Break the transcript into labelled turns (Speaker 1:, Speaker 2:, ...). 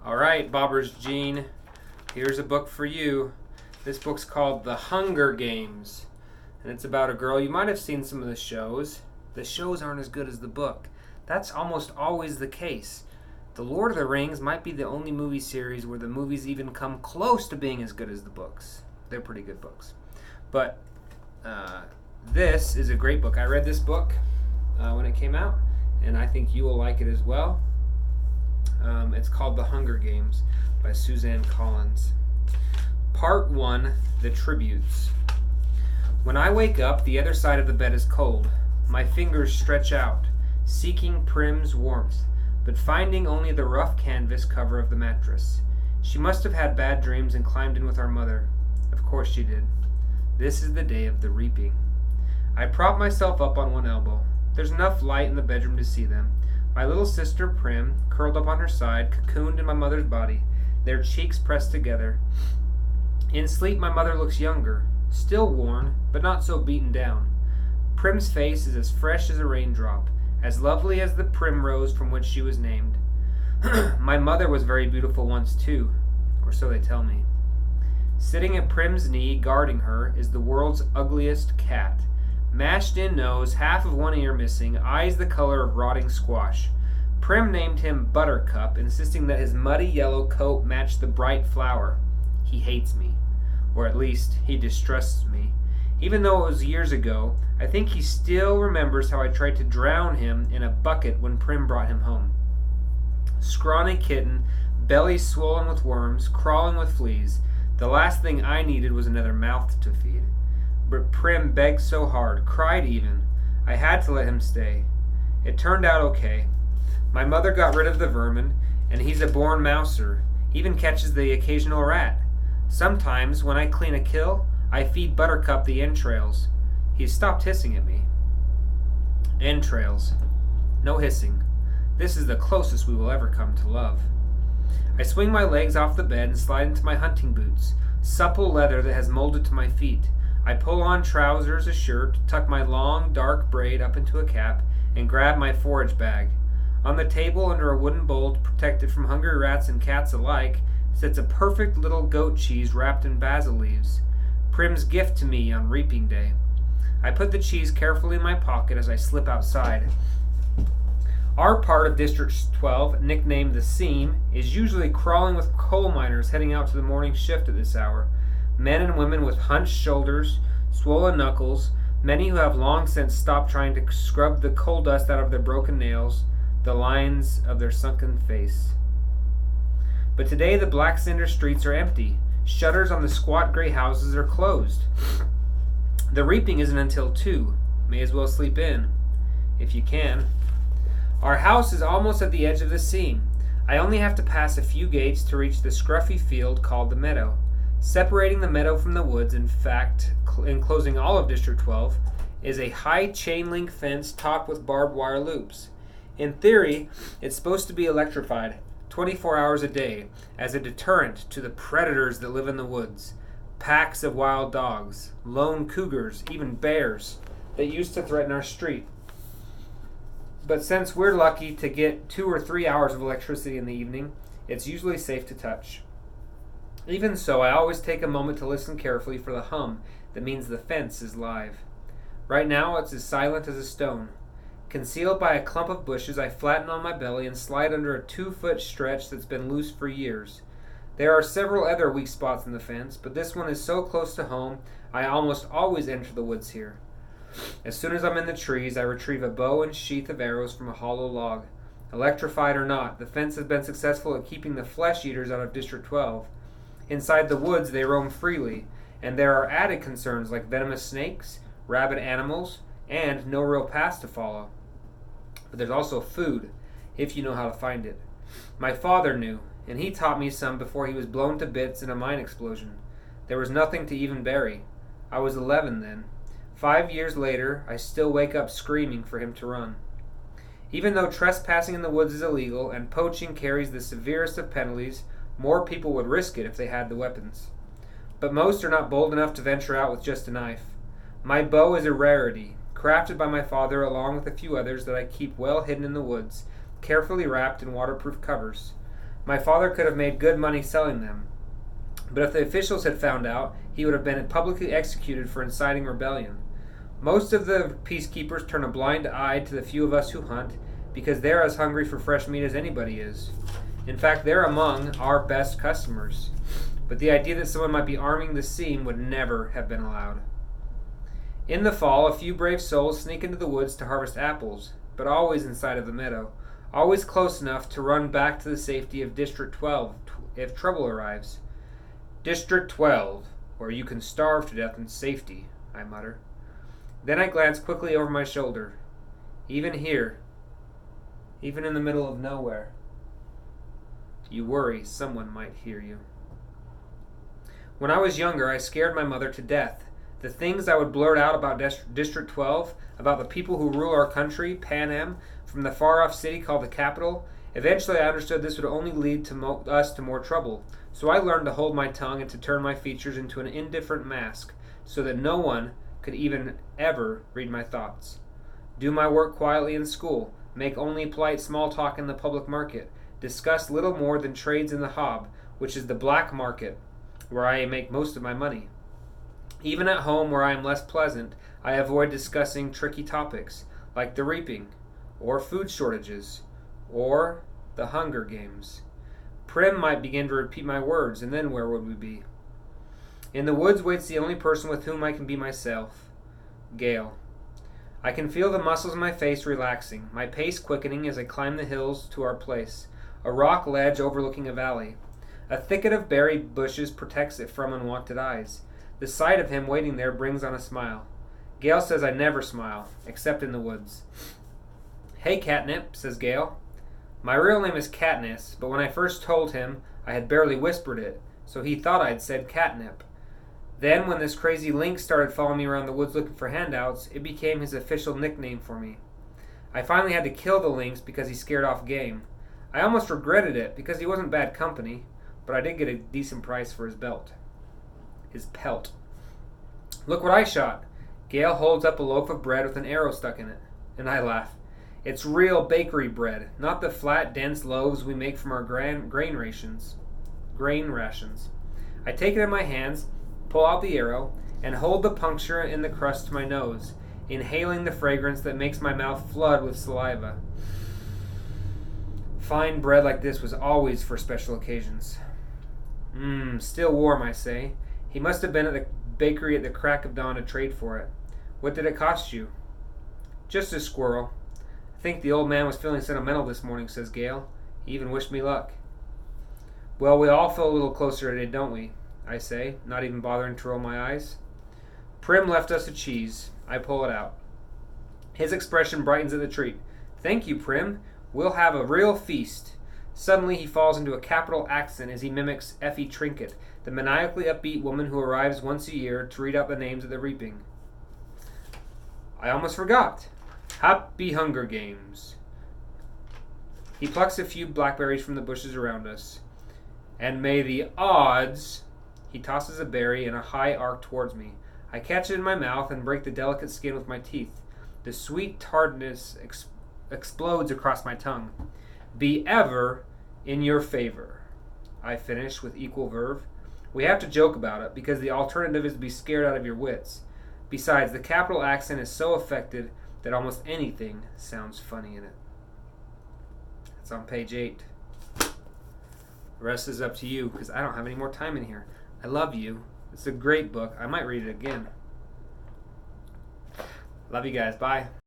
Speaker 1: All right, Bobbers Gene, here's a book for you. This book's called The Hunger Games, and it's about a girl. You might have seen some of the shows. The shows aren't as good as the book. That's almost always the case. The Lord of the Rings might be the only movie series where the movies even come close to being as good as the books. They're pretty good books. But this is a great book. I read this book when it came out, and I think you will like it as well. It's called The Hunger Games by Suzanne Collins. Part 1, The Tributes. When I wake up, the other side of the bed is cold. My fingers stretch out, seeking Prim's warmth, but finding only the rough canvas cover of the mattress. She must have had bad dreams and climbed in with our mother. Of course she did. This is the day of the reaping. I prop myself up on one elbow. There's enough light in the bedroom to see them. My little sister Prim, curled up on her side, cocooned in my mother's body, their cheeks pressed together. In sleep, my mother looks younger, still worn, but not so beaten down. Prim's face is as fresh as a raindrop, as lovely as the primrose from which she was named. My mother was very beautiful once too, or so they tell me. Sitting at Prim's knee, guarding her, is the world's ugliest cat. Mashed-in nose, half of one ear missing, eyes the color of rotting squash. Prim named him Buttercup, insisting that his muddy yellow coat matched the bright flower. He hates me, or at least he distrusts me. Even though it was years ago, I think he still remembers how I tried to drown him in a bucket when Prim brought him home. Scrawny kitten, belly swollen with worms, crawling with fleas. The last thing I needed was another mouth to feed. But Prim begged so hard, cried even. I had to let him stay. It turned out okay. My mother got rid of the vermin, and he's a born mouser, even catches the occasional rat. Sometimes, when I clean a kill, I feed Buttercup the entrails. He's stopped hissing at me. Entrails. No hissing. This is the closest we will ever come to love. I swing my legs off the bed and slide into my hunting boots, supple leather that has molded to my feet. I pull on trousers, a shirt, tuck my long, dark braid up into a cap, and grab my forage bag. On the table, under a wooden bowl protected from hungry rats and cats alike, sits a perfect little goat cheese wrapped in basil leaves. Prim's gift to me on reaping day. I put the cheese carefully in my pocket as I slip outside. Our part of District 12, nicknamed the Seam, is usually crawling with coal miners heading out to the morning shift at this hour. Men and women with hunched shoulders, swollen knuckles, many who have long since stopped trying to scrub the coal dust out of their broken nails, the lines of their sunken face. But today the black cinder streets are empty. Shutters on the squat gray houses are closed. The reaping isn't until 2. May as well sleep in, if you can. Our house is almost at the edge of the seam. I only have to pass a few gates to reach the scruffy field called the meadow. Separating the meadow from the woods, in fact, enclosing all of District 12, is a high chain-link fence topped with barbed wire loops. In theory, it's supposed to be electrified 24 hours a day as a deterrent to the predators that live in the woods. Packs of wild dogs, lone cougars, even bears that used to threaten our street. But since we're lucky to get 2 or 3 hours of electricity in the evening, it's usually safe to touch. Even so, I always take a moment to listen carefully for the hum that means the fence is live. Right now, it's as silent as a stone. Concealed by a clump of bushes, I flatten on my belly and slide under a 2-foot stretch that's been loose for years. There are several other weak spots in the fence, but this one is so close to home, I almost always enter the woods here. As soon as I'm in the trees, I retrieve a bow and sheath of arrows from a hollow log. Electrified or not, the fence has been successful at keeping the flesh eaters out of District 12. Inside the woods, they roam freely, and there are added concerns like venomous snakes, rabid animals, and no real paths to follow. But there's also food, if you know how to find it. My father knew, and he taught me some before he was blown to bits in a mine explosion. There was nothing to even bury. I was 11 then. 5 years later, I still wake up screaming for him to run. Even though trespassing in the woods is illegal and poaching carries the severest of penalties, more people would risk it if they had the weapons. But most are not bold enough to venture out with just a knife. My bow is a rarity, crafted by my father along with a few others that I keep well hidden in the woods, carefully wrapped in waterproof covers. My father could have made good money selling them, but if the officials had found out, he would have been publicly executed for inciting rebellion. Most of the peacekeepers turn a blind eye to the few of us who hunt because they're as hungry for fresh meat as anybody is. In fact, they're among our best customers. But the idea that someone might be arming the seam would never have been allowed. In the fall, a few brave souls sneak into the woods to harvest apples, but always inside of the meadow, always close enough to run back to the safety of District 12 if trouble arrives. District 12, where you can starve to death in safety, I mutter. Then I glance quickly over my shoulder. Even here, even in the middle of nowhere, you worry someone might hear you. When I was younger, I scared my mother to death. The things I would blurt out about District 12, about the people who rule our country, Pan Am, from the far-off city called the capital, eventually I understood this would only lead to us to more trouble. So I learned to hold my tongue and to turn my features into an indifferent mask, so that no one could even ever read my thoughts. Do my work quietly in school, make only polite small talk in the public market, discuss little more than trades in the hob, which is the black market, where I make most of my money. Even at home, where I am less pleasant, I avoid discussing tricky topics, like the reaping, or food shortages, or the Hunger Games. Prim might begin to repeat my words, and then where would we be? In the woods waits the only person with whom I can be myself, Gale. I can feel the muscles in my face relaxing, my pace quickening as I climb the hills to our place, a rock ledge overlooking a valley. A thicket of berry bushes protects it from unwanted eyes. The sight of him waiting there brings on a smile. Gale says I never smile, except in the woods. Hey, Catnip, says Gale. My real name is Katniss, but when I first told him, I had barely whispered it, so he thought I'd said catnip. Then, when this crazy lynx started following me around the woods looking for handouts, it became his official nickname for me. I finally had to kill the lynx because he scared off game. I almost regretted it because he wasn't bad company, but I did get a decent price for his pelt. Look what I shot. Gale holds up a loaf of bread with an arrow stuck in it, and I laugh. It's real bakery bread, not the flat, dense loaves we make from our grain rations. I take it in my hands, pull out the arrow, and hold the puncture in the crust to my nose, inhaling the fragrance that makes my mouth flood with saliva. Fine bread like this was always for special occasions. Still warm, I say. He must have been at the bakery at the crack of dawn to trade for it. What did it cost you? Just a squirrel. I think the old man was feeling sentimental this morning, says Gale. He even wished me luck. Well, we all feel a little closer today, don't we? I say, not even bothering to roll my eyes. Prim left us a cheese. I pull it out. His expression brightens at the treat. Thank you, Prim. We'll have a real feast. Suddenly he falls into a capital accent as he mimics Effie Trinket, the maniacally upbeat woman who arrives once a year to read out the names of the reaping. I almost forgot. Happy Hunger Games. He plucks a few blackberries from the bushes around us. And may the odds... He tosses a berry in a high arc towards me. I catch it in my mouth and break the delicate skin with my teeth. The sweet tartness explodes across my tongue. Be ever in your favor. I finish with equal verve. We have to joke about it, because the alternative is to be scared out of your wits. Besides, the capital accent is so affected that almost anything sounds funny in it. It's on page 8. The rest is up to you, because I don't have any more time in here. I love you. It's a great book. I might read it again. Love you guys. Bye.